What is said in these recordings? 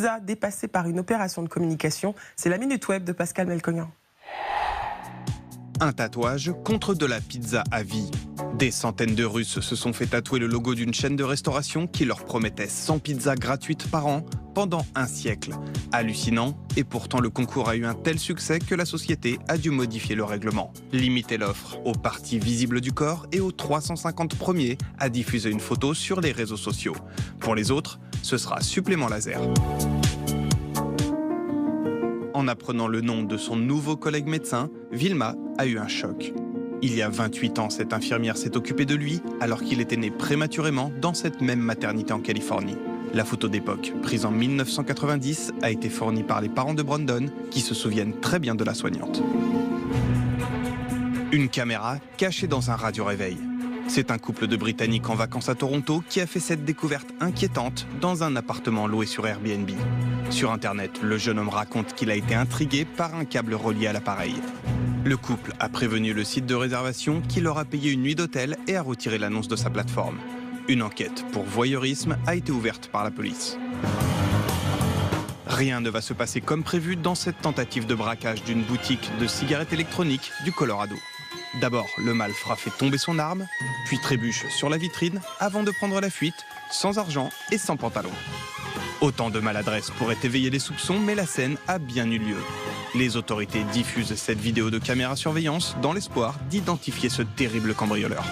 pizza dépassée par une opération de communication. C'est la Minute Web de Pascal Melconian. Un tatouage contre de la pizza à vie. Des centaines de Russes se sont fait tatouer le logo d'une chaîne de restauration qui leur promettait 100 pizzas gratuites par an pendant un siècle. Hallucinant, et pourtant le concours a eu un tel succès que la société a dû modifier le règlement. Limiter l'offre aux parties visibles du corps et aux 350 premiers à diffuser une photo sur les réseaux sociaux. Pour les autres, ce sera supplément laser. En apprenant le nom de son nouveau collègue médecin, Vilma a eu un choc. Il y a 28 ans, cette infirmière s'est occupée de lui alors qu'il était né prématurément dans cette même maternité en Californie. La photo d'époque, prise en 1990, a été fournie par les parents de Brandon qui se souviennent très bien de la soignante. Une caméra cachée dans un radio-réveil. C'est un couple de Britanniques en vacances à Toronto qui a fait cette découverte inquiétante dans un appartement loué sur Airbnb. Sur Internet, le jeune homme raconte qu'il a été intrigué par un câble relié à l'appareil. Le couple a prévenu le site de réservation qui leur a payé une nuit d'hôtel et a retiré l'annonce de sa plateforme. Une enquête pour voyeurisme a été ouverte par la police. Rien ne va se passer comme prévu dans cette tentative de braquage d'une boutique de cigarettes électroniques du Colorado. D'abord, le malfrat fait tomber son arme, puis trébuche sur la vitrine avant de prendre la fuite, sans argent et sans pantalon. Autant de maladresse pourrait éveiller les soupçons, mais la scène a bien eu lieu. Les autorités diffusent cette vidéo de caméra surveillance dans l'espoir d'identifier ce terrible cambrioleur.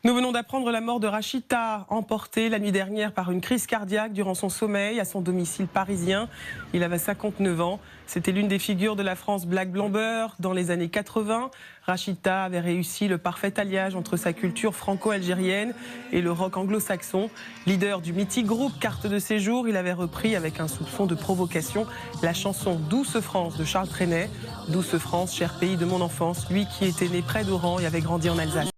Nous venons d'apprendre la mort de Rachita, emporté la nuit dernière par une crise cardiaque durant son sommeil à son domicile parisien. Il avait 59 ans. C'était l'une des figures de la France Black Blamber dans les années 80. Rachita avait réussi le parfait alliage entre sa culture franco-algérienne et le rock anglo-saxon. Leader du mythique groupe Carte de séjour, il avait repris avec un soupçon de provocation la chanson Douce France de Charles Trenet. Douce France, cher pays de mon enfance, lui qui était né près d'Oran et avait grandi en Alsace.